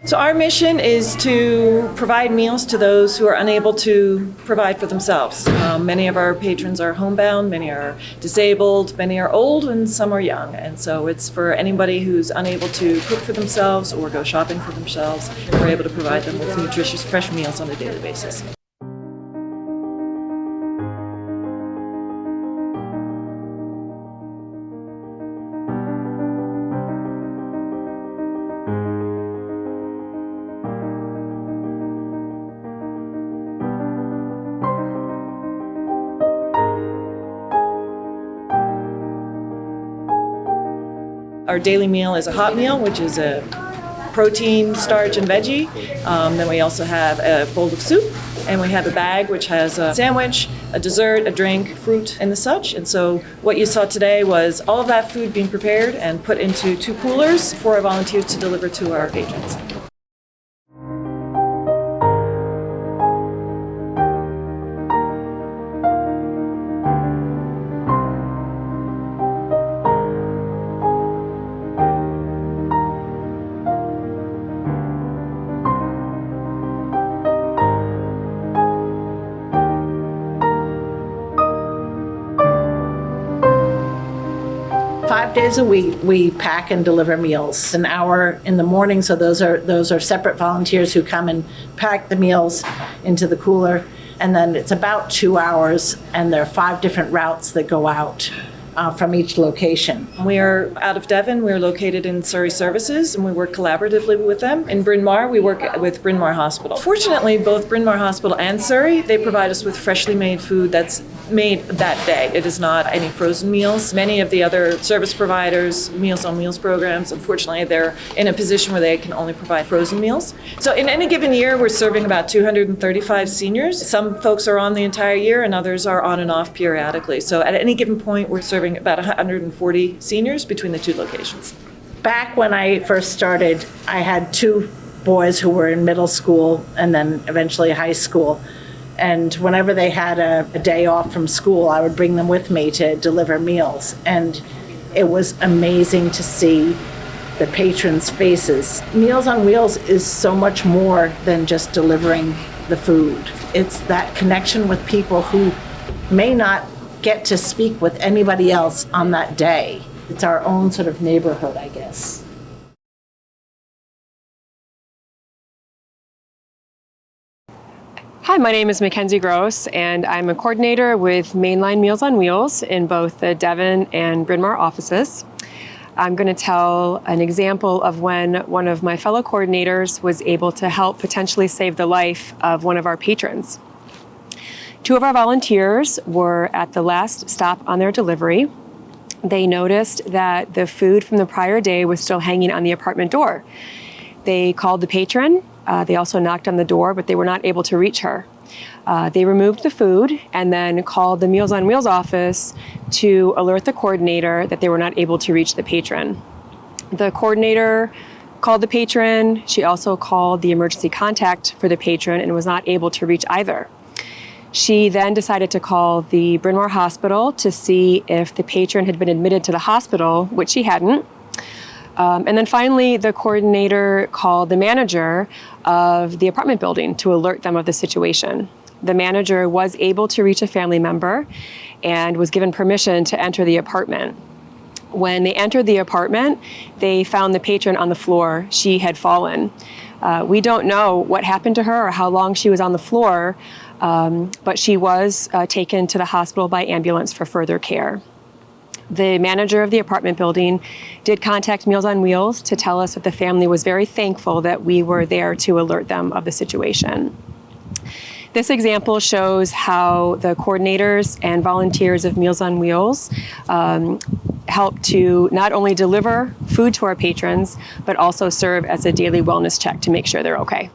So our mission is to provide meals to those who are unable to provide for themselves. Many of our patrons are homebound, many are disabled, many are old, and some are young. And so it's for anybody who's unable to cook for themselves or go shopping for themselves. We're able to provide them with nutritious, fresh meals on a daily basis. Our daily meal is a hot meal, which is a protein, starch, and veggie. Then we also have a bowl of soup, and we have a bag which has a sandwich, a dessert, a drink, fruit, and the such. And so what you saw today was all of that food being prepared and put into 2 coolers for our volunteers to deliver to our patrons. Five days a week, we pack and deliver meals. An hour in the morning, so those are separate volunteers who come and pack the meals into the cooler. And then it's about 2 hours, and there are 5 different routes that go out from each location. We are out of Devon. We're located in Surrey Services, and we work collaboratively with them. In Bryn Mawr, we work with Bryn Mawr Hospital. Fortunately, both Bryn Mawr Hospital and Surrey, they provide us with freshly made food that's made that day. It is not any frozen meals. Many of the other service providers, Meals on Wheels programs, unfortunately, they're in a position where they can only provide frozen meals. So in any given year, we're serving about 235 seniors. Some folks are on the entire year, and others are on and off periodically. So at any given point, we're serving about 140 seniors between the 2 locations. Back when I first started, I had 2 boys who were in middle school and then eventually high school. And whenever they had a day off from school, I would bring them with me to deliver meals. And it was amazing to see the patrons' faces. Meals on Wheels is so much more than just delivering the food. It's that connection with people who may not get to speak with anybody else on that day. It's our own sort of neighborhood, I guess. Hi, my name is Mackenzie Gross, and I'm a coordinator with Mainline Meals on Wheels in both the Devon and Bryn Mawr offices. I'm going to tell an example of when one of my fellow coordinators was able to help potentially save the life of one of our patrons. 2 of our volunteers were at the last stop on their delivery. They noticed that the food from the prior day was still hanging on the apartment door. They called the patron. They also knocked on the door, but they were not able to reach her. They removed the food and then called the Meals on Wheels office to alert the coordinator that they were not able to reach the patron. The coordinator called the patron. She also called the emergency contact for the patron and was not able to reach either. She then decided to call the Bryn Mawr Hospital to see if the patron had been admitted to the hospital, which she hadn't. And then finally, the coordinator called the manager of the apartment building to alert them of the situation. The manager was able to reach a family member and was given permission to enter the apartment. When they entered the apartment, they found the patron on the floor. She had fallen. We don't know what happened to her or how long she was on the floor, but she was taken to the hospital by ambulance for further care. The manager of the apartment building did contact Meals on Wheels to tell us that the family was very thankful that we were there to alert them of the situation. This example shows how the coordinators and volunteers of Meals on Wheels help to not only deliver food to our patrons, but also serve as a daily wellness check to make sure they're okay.